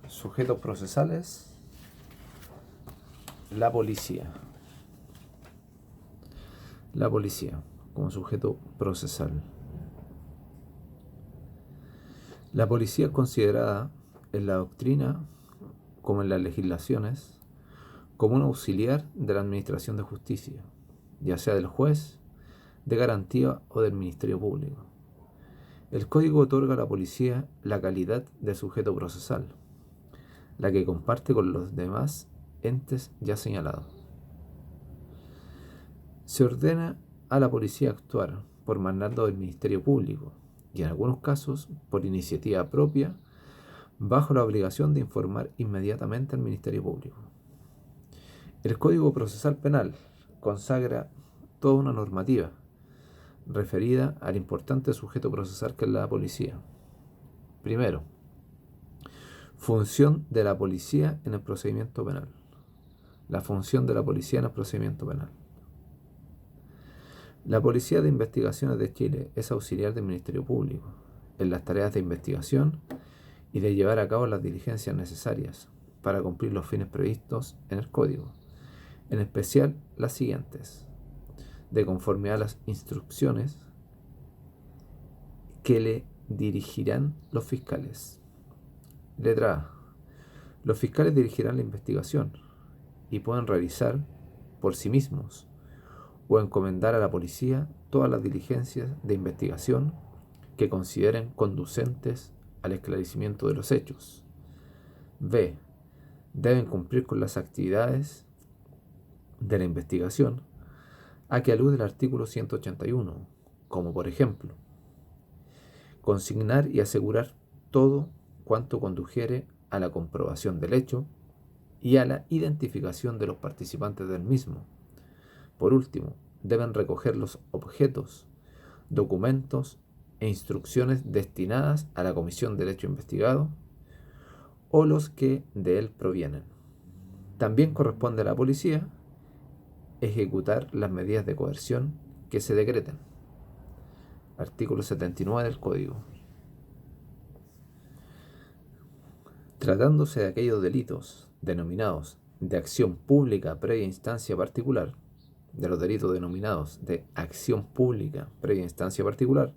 Sujetos procesales, la policía. La policía como sujeto procesal. La policía es considerada en la doctrina, como en las legislaciones, como un auxiliar de la administración de justicia, ya sea del juez, de garantía o del Ministerio Público. El Código otorga a la policía la calidad de sujeto procesal, la que comparte con los demás entes ya señalados. Se ordena a la policía actuar por mandato del Ministerio Público y en algunos casos por iniciativa propia, bajo la obligación de informar inmediatamente al Ministerio Público. El Código Procesal Penal consagra toda una normativa referida al importante sujeto procesal que es la policía. Primero, función de la policía en el procedimiento penal. La función de la policía en el procedimiento penal. La Policía de Investigaciones de Chile es auxiliar del Ministerio Público en las tareas de investigación y de llevar a cabo las diligencias necesarias para cumplir los fines previstos en el Código, en especial las siguientes: de conformidad a las instrucciones que le dirigirán los fiscales. Letra A. Los fiscales dirigirán la investigación y pueden realizar por sí mismos o encomendar a la policía todas las diligencias de investigación que consideren conducentes al esclarecimiento de los hechos. B. Deben cumplir con las actividades de la investigación a que alude el artículo 181, como por ejemplo, consignar y asegurar todo cuanto condujere a la comprobación del hecho y a la identificación de los participantes del mismo. Por último, deben recoger los objetos, documentos e instrucciones destinadas a la comisión del hecho investigado o los que de él provienen. También corresponde a la policía ejecutar las medidas de coerción que se decreten. Artículo 79 del Código. Tratándose de aquellos delitos denominados de acción pública previa instancia particular, de los delitos denominados de acción pública previa instancia particular,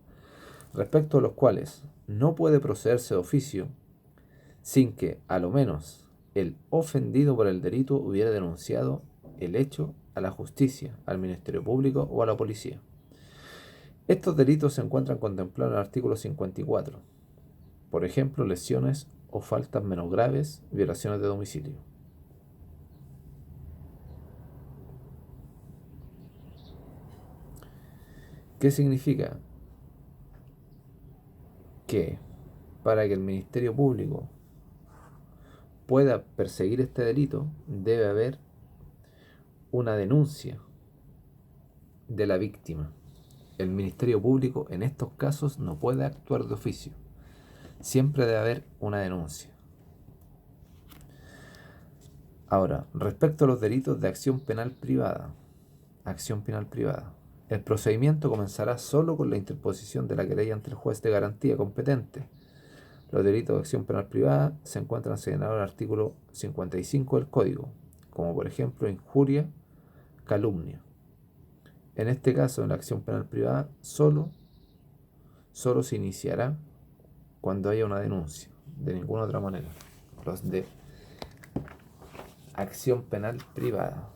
respecto a los cuales no puede procederse de oficio sin que, a lo menos, el ofendido por el delito hubiera denunciado el hecho a la justicia, al Ministerio Público o a la policía. Estos delitos se encuentran contemplados en el artículo 54. Por ejemplo, lesiones o faltas menos graves, violaciones de domicilio. ¿Qué significa? Que para que el Ministerio Público pueda perseguir este delito, debe haber una denuncia de la víctima. El Ministerio Público en estos casos no puede actuar de oficio. Siempre debe haber una denuncia. Ahora, respecto a los delitos de acción penal privada. Acción penal privada. El procedimiento comenzará solo con la interposición de la querella ante el juez de garantía competente. Los delitos de acción penal privada se encuentran señalados en el artículo 55 del Código, como por ejemplo injuria, calumnia. En este caso, en la acción penal privada, solo se iniciará cuando haya una denuncia, de ninguna otra manera. Los de acción penal privada.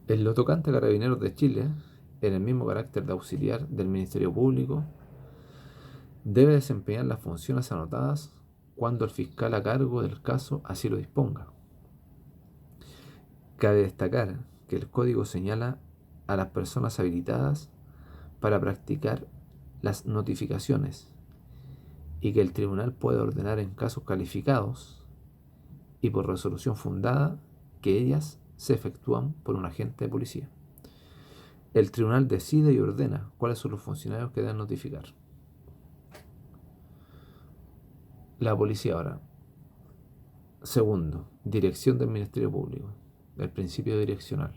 En lo tocante a Carabineros de Chile, en el mismo carácter de auxiliar del Ministerio Público, debe desempeñar las funciones anotadas cuando el fiscal a cargo del caso así lo disponga. Cabe destacar que el Código señala a las personas habilitadas para practicar las notificaciones y que el tribunal puede ordenar en casos calificados y por resolución fundada que ellas se efectúan por un agente de policía. El tribunal decide y ordena cuáles son los funcionarios que deben notificar. La policía ahora. Segundo, dirección del Ministerio Público. El principio direccional.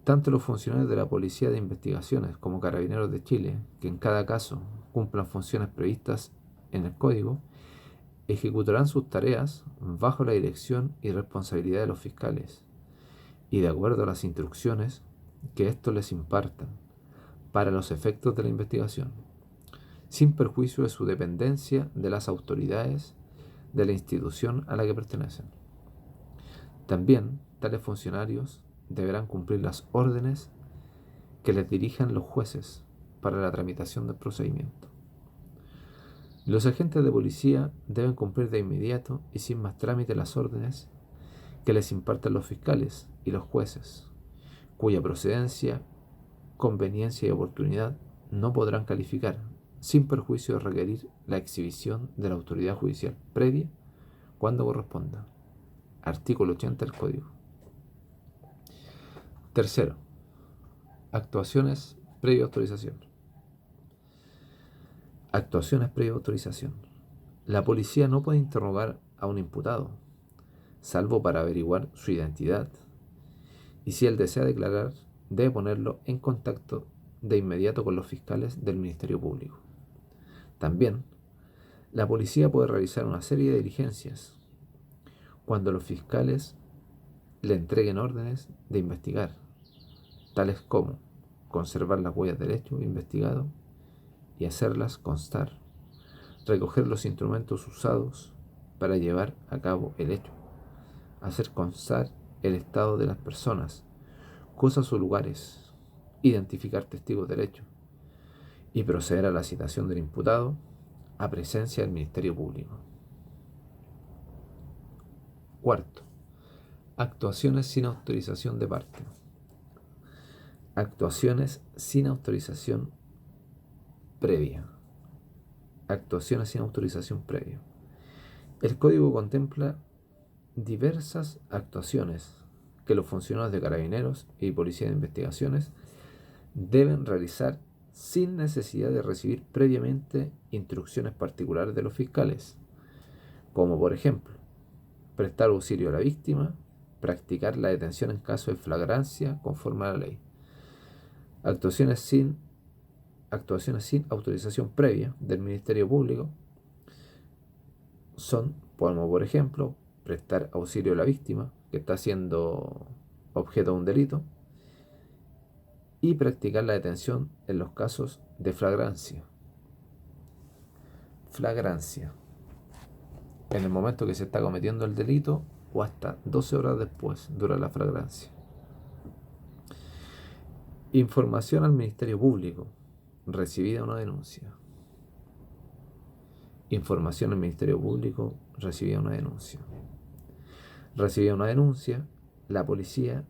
Tanto los funcionarios de la Policía de Investigaciones como Carabineros de Chile, que en cada caso cumplan funciones previstas en el Código, ejecutarán sus tareas bajo la dirección y responsabilidad de los fiscales y de acuerdo a las instrucciones que éstos les impartan para los efectos de la investigación, sin perjuicio de su dependencia de las autoridades de la institución a la que pertenecen. También, tales funcionarios deberán cumplir las órdenes que les dirijan los jueces para la tramitación del procedimiento. Los agentes de policía deben cumplir de inmediato y sin más trámite las órdenes que les impartan los fiscales y los jueces, cuya procedencia, conveniencia y oportunidad no podrán calificar, sin perjuicio de requerir la exhibición de la autoridad judicial previa cuando corresponda. Artículo 80 del Código. Tercero, actuaciones previa autorización. Actuaciones previa autorización. La policía no puede interrogar a un imputado, salvo para averiguar su identidad, y si él desea declarar, debe ponerlo en contacto de inmediato con los fiscales del Ministerio Público. También, la policía puede realizar una serie de diligencias cuando los fiscales le entreguen órdenes de investigar, tales como conservar las huellas del hecho investigado y hacerlas constar, recoger los instrumentos usados para llevar a cabo el hecho, hacer constar el estado de las personas, cosas o lugares, identificar testigos del hecho y proceder a la citación del imputado a presencia del Ministerio Público. Cuarto, actuaciones sin autorización de parte. Actuaciones sin autorización previa. Actuaciones sin autorización previa. El Código contempla diversas actuaciones que los funcionarios de Carabineros y Policía de Investigaciones deben realizar sin necesidad de recibir previamente instrucciones particulares de los fiscales, como por ejemplo, prestar auxilio a la víctima, practicar la detención en caso de flagrancia conforme a la ley. Actuaciones sin autorización previa del Ministerio Público son, como por ejemplo, prestar auxilio a la víctima que está siendo objeto de un delito y practicar la detención en los casos de flagrancia. Flagrancia. En el momento que se está cometiendo el delito o hasta 12 horas después dura la flagrancia. Información al Ministerio Público. Recibida una denuncia. Información al Ministerio Público. Recibida una denuncia. Recibida una denuncia, la policía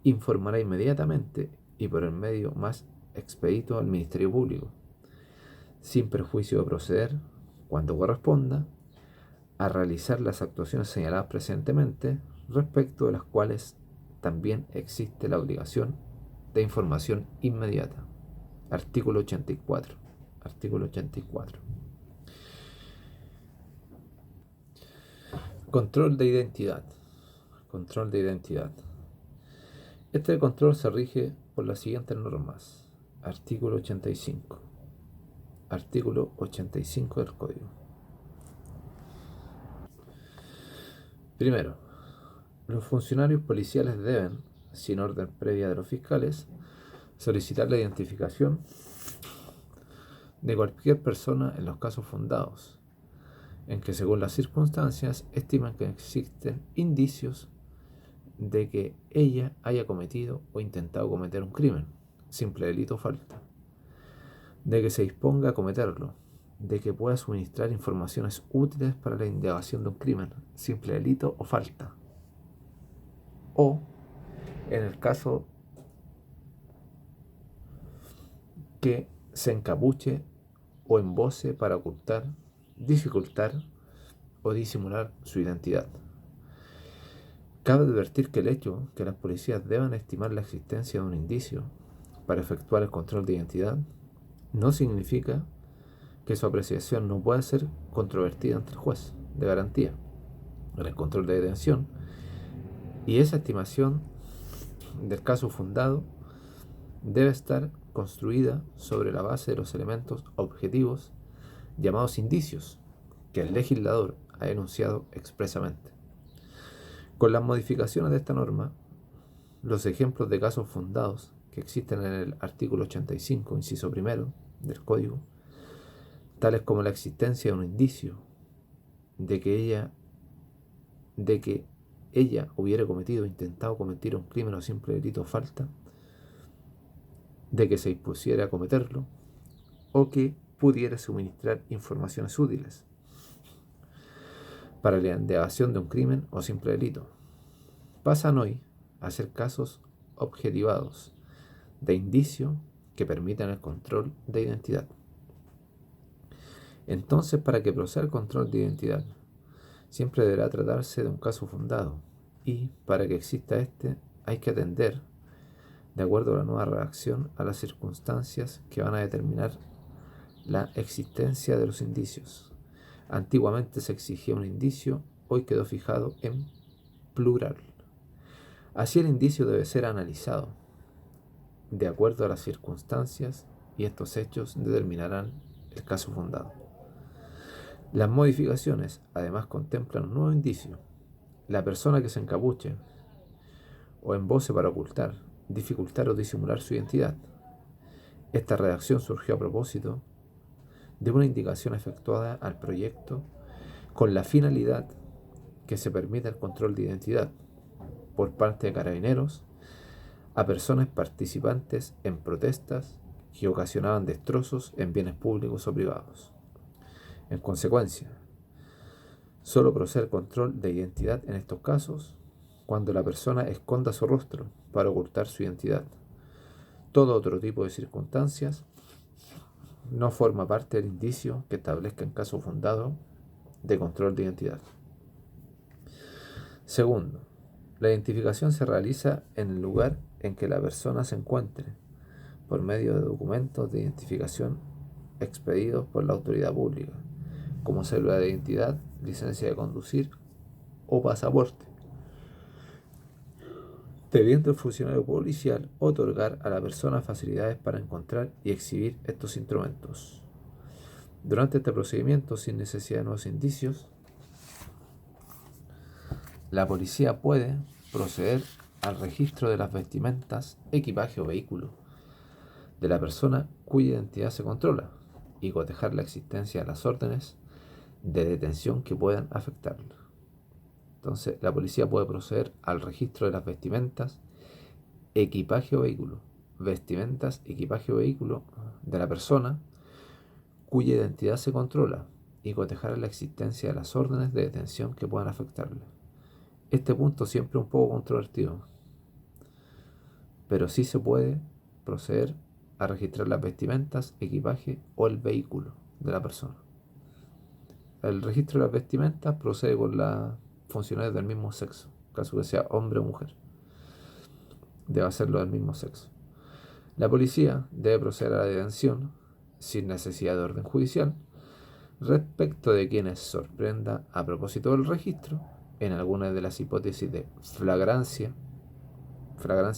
informará inmediatamente y por el medio más expedito al Ministerio Público, sin perjuicio de proceder, cuando corresponda, a realizar las actuaciones señaladas presentemente, respecto de las cuales también existe la obligación de información inmediata. Artículo 84. Artículo 84. Control de identidad. Control de identidad. Este control se rige por las siguientes normas. Artículo 85. Artículo 85 del Código. Primero, los funcionarios policiales deben, sin orden previa de los fiscales, solicitar la identificación de cualquier persona en los casos fundados, en que según las circunstancias estiman que existen indicios de que ella haya cometido o intentado cometer un crimen, simple delito o falta, de que se disponga a cometerlo, de que pueda suministrar informaciones útiles para la indagación de un crimen, simple delito o falta, o, en el caso que se encapuche o emboce para ocultar, dificultar o disimular su identidad. Cabe advertir que el hecho que las policías deban estimar la existencia de un indicio para efectuar el control de identidad no significa que su apreciación no pueda ser controvertida ante el juez de garantía en el control de detención, y esa estimación del caso fundado debe estar construida sobre la base de los elementos objetivos llamados indicios que el legislador ha enunciado expresamente. Con las modificaciones de esta norma, los ejemplos de casos fundados que existen en el artículo 85, inciso primero del Código, tales como la existencia de un indicio de que ella hubiera cometido o intentado cometer un crimen o simple delito o falta, de que se dispusiera a cometerlo, o que pudiera suministrar informaciones útiles para la indagación de un crimen o simple delito, pasan hoy a ser casos objetivados de indicio que permitan el control de identidad. Entonces, para que proceda el control de identidad, siempre deberá tratarse de un caso fundado, y para que exista este, hay que atender, de acuerdo a la nueva redacción, a las circunstancias que van a determinar la existencia de los indicios. Antiguamente se exigía un indicio, hoy quedó fijado en plural. Así el indicio debe ser analizado de acuerdo a las circunstancias y estos hechos determinarán el caso fundado. Las modificaciones además contemplan un nuevo indicio: la persona que se encapuche o embose para ocultar, dificultar o disimular su identidad. Esta redacción surgió a propósito de una indicación efectuada al proyecto con la finalidad que se permita el control de identidad por parte de carabineros a personas participantes en protestas que ocasionaban destrozos en bienes públicos o privados. En consecuencia, solo procede el control de identidad en estos casos cuando la persona esconda su rostro para ocultar su identidad. Todo otro tipo de circunstancias no forma parte del indicio que establezca en caso fundado de control de identidad. Segundo, la identificación se realiza en el lugar en que la persona se encuentre, por medio de documentos de identificación expedidos por la autoridad pública, como cédula de identidad, licencia de conducir o pasaporte, debiendo el funcionario policial otorgar a la persona facilidades para encontrar y exhibir estos instrumentos. Durante este procedimiento, sin necesidad de nuevos indicios, la policía puede proceder al registro de las vestimentas, equipaje o vehículo de la persona cuya identidad se controla y cotejar la existencia de las órdenes de detención que puedan afectarlo. Entonces, la policía puede proceder al registro de las vestimentas, equipaje o vehículo, vestimentas, equipaje o vehículo de la persona cuya identidad se controla y cotejar la existencia de las órdenes de detención que puedan afectarle. Este punto siempre es un poco controvertido, pero sí se puede proceder a registrar las vestimentas, equipaje o el vehículo de la persona. El registro de las vestimentas procede con las funcionarios del mismo sexo, caso que sea hombre o mujer. Debe hacerlo del mismo sexo. La policía debe proceder a la detención, sin necesidad de orden judicial, respecto de quienes sorprenda a propósito del registro, en alguna de las hipótesis de flagrancia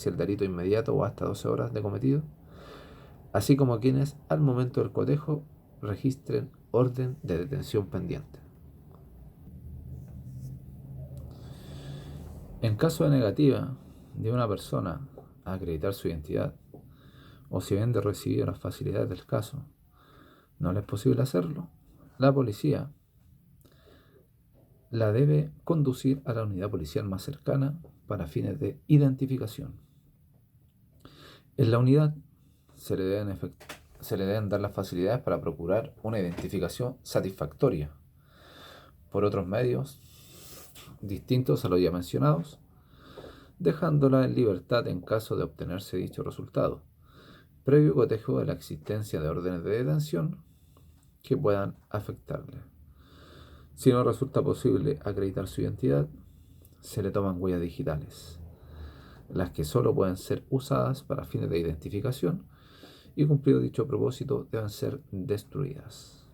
el delito inmediato o hasta 12 horas de cometido, así como quienes al momento del cotejo registren orden de detención pendiente. En caso de negativa de una persona a acreditar su identidad, o si bien de recibir las facilidades del caso no le es posible hacerlo, la policía la debe conducir a la unidad policial más cercana para fines de identificación. En la unidad se le deben dar las facilidades para procurar una identificación satisfactoria por otros medios distintos a los ya mencionados, dejándola en libertad en caso de obtenerse dicho resultado, previo cotejo de la existencia de órdenes de detención que puedan afectarle. Si no resulta posible acreditar su identidad, se le toman huellas digitales, las que solo pueden ser usadas para fines de identificación, y cumplido dicho propósito deben ser destruidas.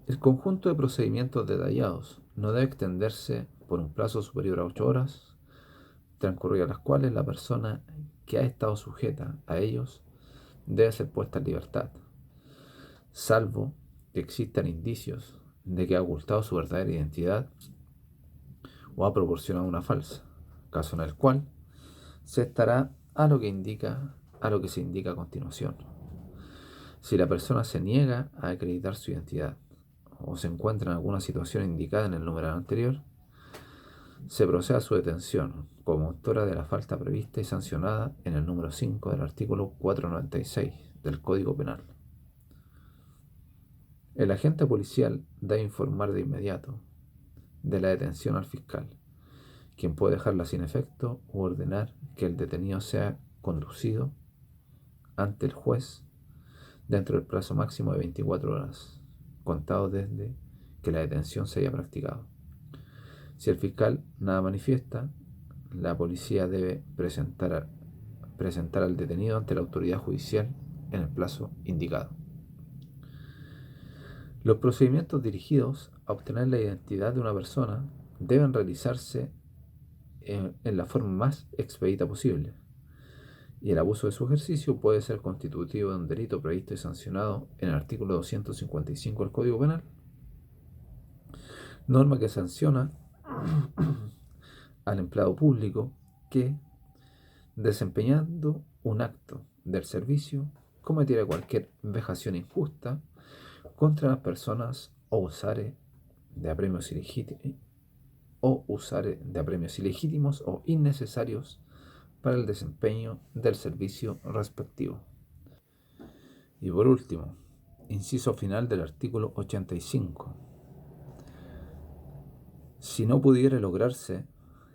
El conjunto de procedimientos detallados no debe extenderse por un plazo superior a 8 horas, transcurridas las cuales la persona que ha estado sujeta a ellos debe ser puesta en libertad, salvo que existan indicios de que ha ocultado su verdadera identidad o ha proporcionado una falsa, caso en el cual se estará a lo que se indica a continuación. Si la persona se niega a acreditar su identidad o se encuentra en alguna situación indicada en el numeral anterior, se procede a su detención como autora de la falta prevista y sancionada en el número 5 del artículo 496 del Código Penal. El agente policial debe informar de inmediato de la detención al fiscal, quien puede dejarla sin efecto u ordenar que el detenido sea conducido ante el juez dentro del plazo máximo de 24 horas, contado desde que la detención se haya practicado. Si el fiscal nada manifiesta, la policía debe presentar al detenido ante la autoridad judicial en el plazo indicado. Los procedimientos dirigidos a obtener la identidad de una persona deben realizarse en la forma más expedita posible, y el abuso de su ejercicio puede ser constitutivo de un delito previsto y sancionado en el artículo 255 del Código Penal, norma que sanciona al empleado público que, desempeñando un acto del servicio, cometiera cualquier vejación injusta contra las personas o usare de apremios ilegítimos o innecesarios para el desempeño del servicio respectivo. Y por último, inciso final del artículo 85. Si no pudiera lograrse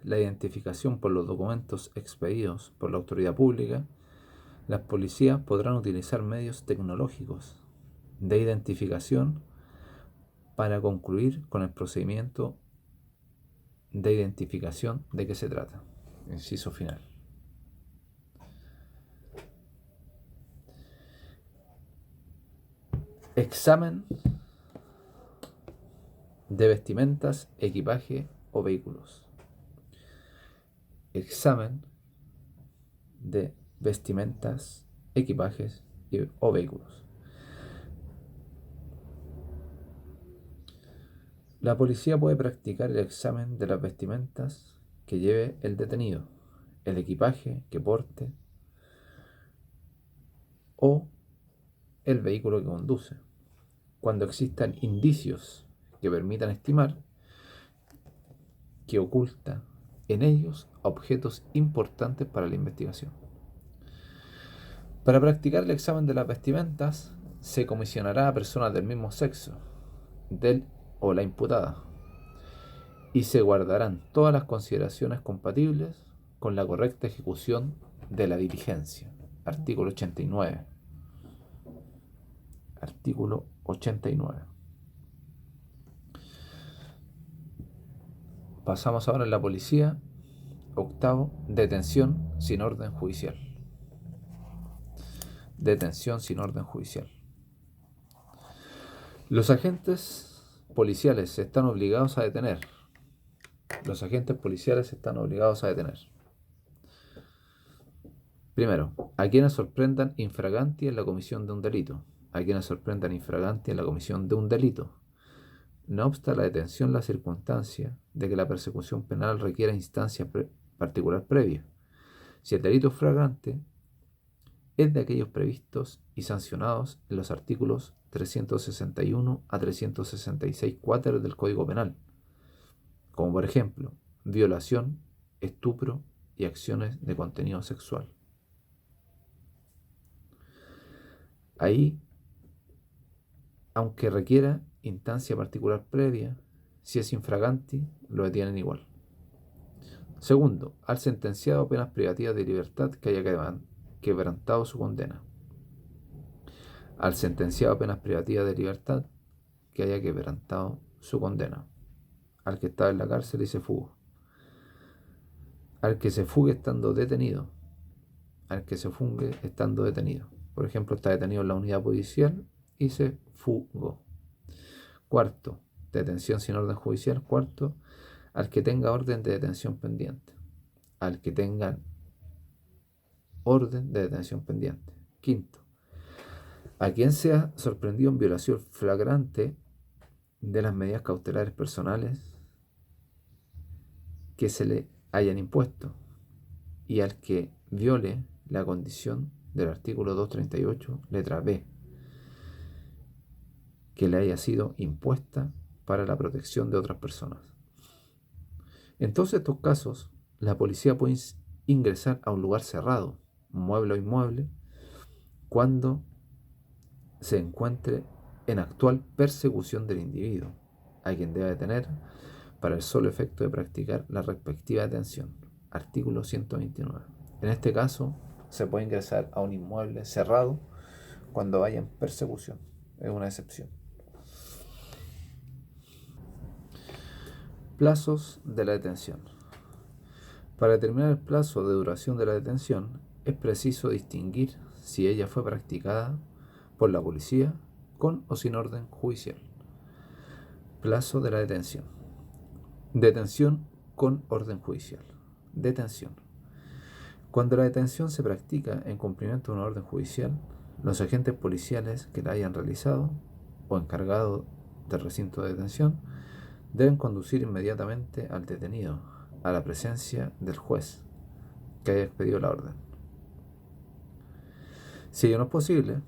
la identificación por los documentos expedidos por la autoridad pública, las policías podrán utilizar medios tecnológicos de identificación para concluir con el procedimiento de identificación de qué se trata. Inciso final. Examen de vestimentas, equipaje o vehículos. Examen de vestimentas, equipajes o vehículos. La policía puede practicar el examen de las vestimentas que lleve el detenido, el equipaje que porte o el vehículo que conduce, cuando existan indicios que permitan estimar que oculta en ellos objetos importantes para la investigación. Para practicar el examen de las vestimentas, se comisionará a personas del mismo sexo del o la imputada, y se guardarán todas las consideraciones compatibles con la correcta ejecución de la diligencia. Artículo 89. Artículo 89. Pasamos ahora en la policía. Octavo, detención sin orden judicial. Detención sin orden judicial. Los agentes policiales están obligados a detener. Los agentes policiales están obligados a detener. Primero, a quienes sorprendan infraganti en la comisión de un delito. A quienes sorprendan infraganti en la comisión de un delito. No obsta la detención la circunstancia de que la persecución penal requiera instancia particular previa. Si el delito es flagrante, es de aquellos previstos y sancionados en los artículos 361 a 366 cuáter del Código Penal, como por ejemplo, violación, estupro y acciones de contenido sexual. Ahí, aunque requiera instancia particular previa, si es infraganti, lo detienen igual. Segundo, al sentenciado a penas privativas de libertad que haya quebrantado su condena. Al sentenciado a penas privativas de libertad que haya quebrantado su condena. Al que está en la cárcel y se fuga. Al que se fugue estando detenido. Al que se fugue estando detenido. Por ejemplo, está detenido en la unidad policial y se fugó. Cuarto, detención sin orden judicial. Cuarto, al que tenga orden de detención pendiente. al que tengan orden de detención pendiente. Quinto, a quien sea sorprendido en violación flagrante de las medidas cautelares personales que se le hayan impuesto y al que viole la condición del artículo 238, letra B, que le haya sido impuesta para la protección de otras personas. En todos estos casos, la policía puede ingresar a un lugar cerrado, mueble o inmueble, cuando se encuentre en actual persecución del individuo, a quien debe detener para el solo efecto de practicar la respectiva detención. Artículo 129. En este caso, se puede ingresar a un inmueble cerrado cuando vaya en persecución. Es una excepción. Plazos de la detención. Para determinar el plazo de duración de la detención, es preciso distinguir si ella fue practicada por la policía con o sin orden judicial. Plazo de la detención. Detención con orden judicial. Detención. Cuando la detención se practica en cumplimiento de una orden judicial, los agentes policiales que la hayan realizado o encargado del recinto de detención deben conducir inmediatamente al detenido a la presencia del juez que haya expedido la orden. Si ello no es posible,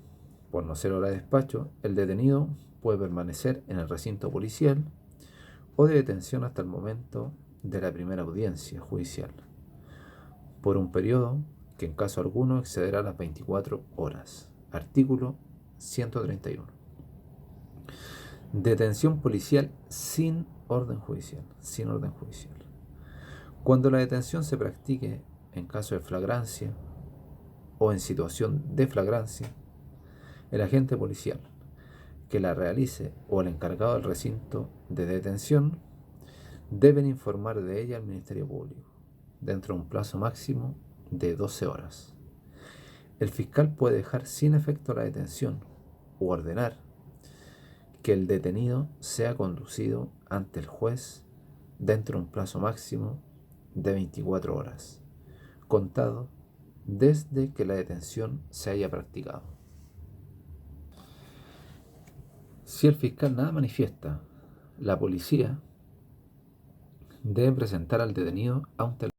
por no ser hora de despacho, el detenido puede permanecer en el recinto policial o de detención hasta el momento de la primera audiencia judicial, por un periodo que en caso alguno excederá las 24 horas. Artículo 131. Detención policial sin orden judicial. Sin orden judicial. Cuando la detención se practique en caso de flagrancia o en situación de flagrancia, el agente policial que la realice o el encargado del recinto de detención deben informar de ella al Ministerio Público dentro de un plazo máximo de 12 horas. El fiscal puede dejar sin efecto la detención u ordenar que el detenido sea conducido ante el juez dentro de un plazo máximo de 24 horas, contado desde que la detención se haya practicado. Si el fiscal nada manifiesta, la policía debe presentar al detenido ante